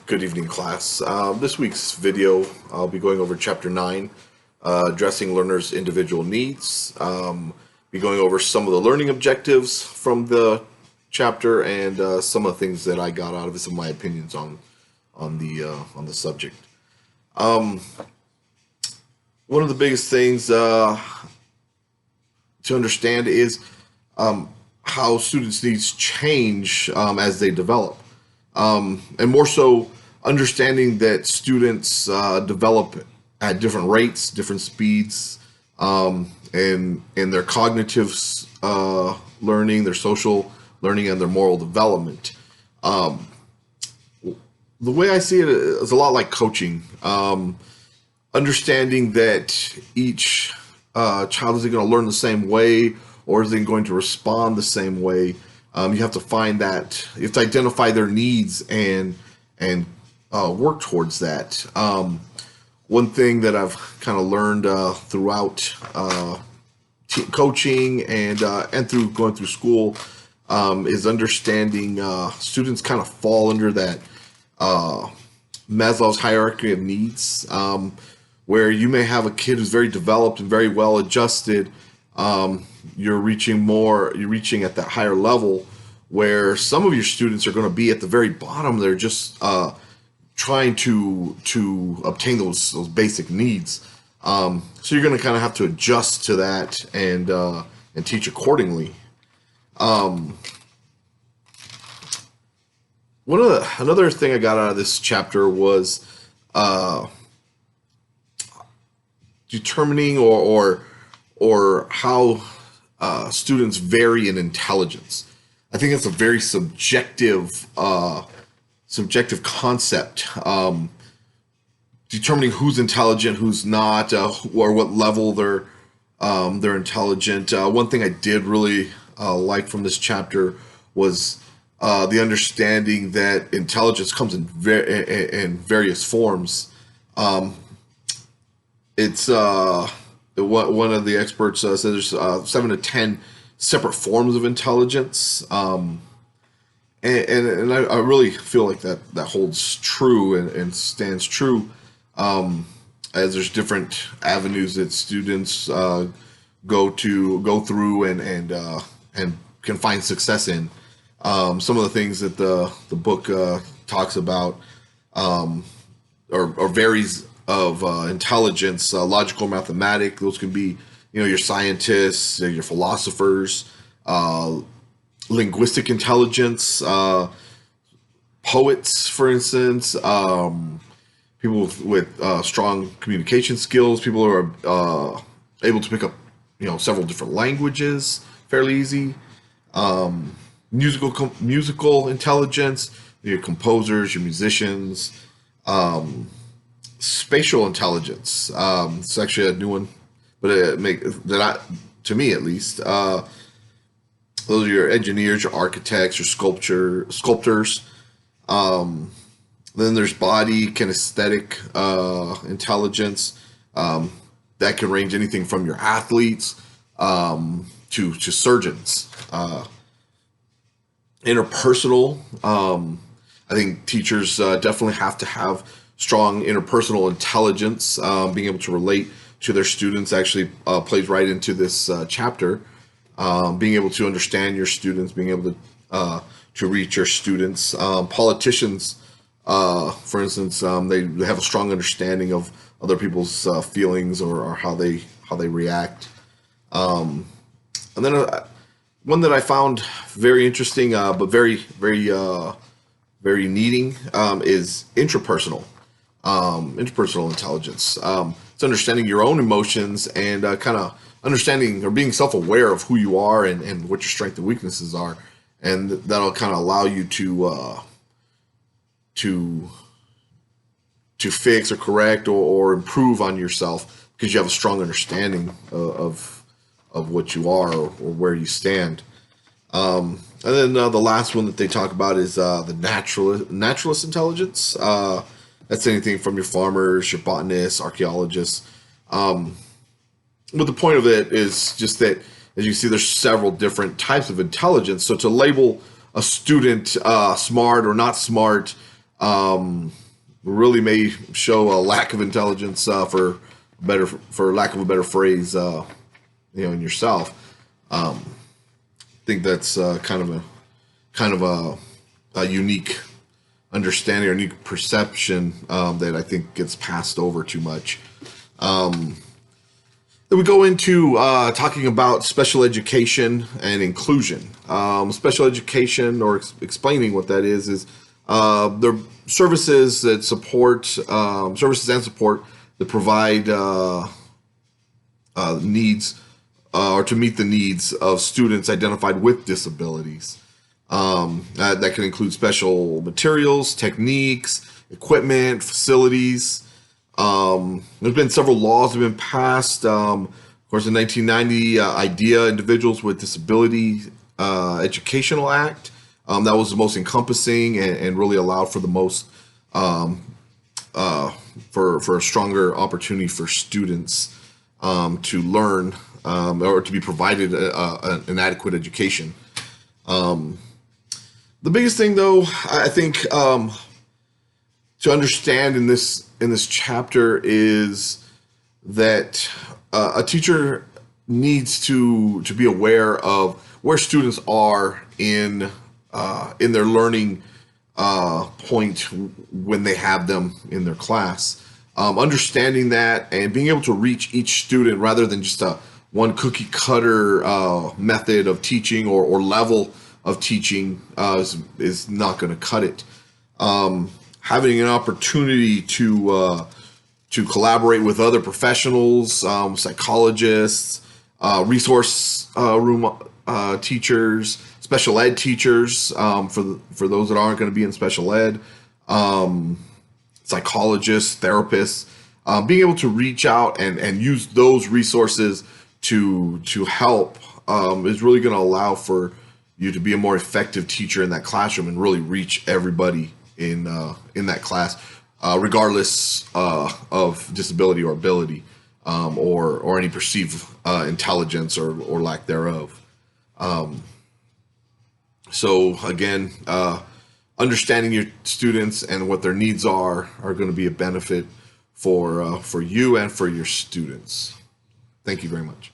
Good evening, class. This week's video, I'll be going over Chapter 9, addressing learners' individual needs. Be going over some of the learning objectives from the chapter and some of the things that I got out of it, some of my opinions on the subject. One of the biggest things to understand is how students' needs change as they develop. And more so understanding that students develop at different rates, different speeds, and their cognitive learning, their social learning, and their moral development. The way I see it is a lot like coaching. Understanding that each child isn't going to learn the same way or isn't going to respond the same way. You have to find that, you have to identify their needs and work towards that. One thing that I've kind of learned throughout coaching and through going through school is understanding students kind of fall under that Maslow's hierarchy of needs, where you may have a kid who's very developed and very well adjusted. You're reaching at that higher level, where some of your students are going to be at the very bottom. They're just trying to obtain those basic needs. So you're going to kind of have to adjust to that and teach accordingly. Another thing I got out of this chapter was determining or how students vary in intelligence. I think it's a very subjective concept. Determining who's intelligent, who's not, or what level they're intelligent. One thing I did really like from this chapter was the understanding that intelligence comes in various forms. It's one of the experts says there's 7 to 10 separate forms of intelligence, and I really feel like that holds true and stands true, as there's different avenues that students go through and can find success in. Some of the things that the book talks about or varies of intelligence, logical, mathematic. Those can be, your scientists, your philosophers, linguistic intelligence, poets, for instance, people with strong communication skills, people who are able to pick up, several different languages fairly easy. Musical intelligence, your composers, your musicians. Spatial intelligence. It's actually a new one, but to me at least, those are your engineers, your architects, your sculptors. Then there's body kinesthetic intelligence. That can range anything from your athletes to surgeons. Interpersonal. I think teachers definitely have to have strong interpersonal intelligence. Being able to relate to their students actually plays right into this chapter. Being able to understand your students, being able to reach your students. Politicians, for instance, they have a strong understanding of other people's feelings or how they react. And then one that I found very interesting, but very needing, is interpersonal intelligence. It's understanding your own emotions and kind of understanding or being self-aware of who you are and what your strengths and weaknesses are, and that'll kind of allow you to fix or correct or improve on yourself because you have a strong understanding of what you are or where you stand. And then the last one that they talk about is the naturalist intelligence. That's anything from your farmers, your botanists, archaeologists. But the point of it is just that, as you see, there's several different types of intelligence. So to label a student smart or not smart really may show a lack of intelligence, for lack of a better phrase, in yourself. I think that's kind of a unique understanding or unique perception that I think gets passed over too much. Then we go into talking about special education and inclusion. Special education, or explaining what that is there services that support services and support that provide needs or to meet the needs of students identified with disabilities. That can include special materials, techniques, equipment, facilities. There's been several laws that have been passed. Of course, in 1990, IDEA, Individuals with Disability Educational Act. That was the most encompassing and really allowed for the most for a stronger opportunity for students to learn or to be provided an adequate education. The biggest thing, though, I think to understand in this chapter is that a teacher needs to be aware of where students are in their learning point when they have them in their class. Understanding that and being able to reach each student rather than just a one cookie cutter method of teaching or level of teaching is not going to cut it. Having an opportunity to collaborate with other professionals, psychologists, resource room teachers, special ed teachers, for those that aren't going to be in special ed, psychologists, therapists, being able to reach out and use those resources to help is really going to allow for you to be a more effective teacher in that classroom and really reach everybody in that class, regardless of disability or ability, or any perceived intelligence or lack thereof. So again, understanding your students and what their needs are going to be a benefit for you and for your students. Thank you very much.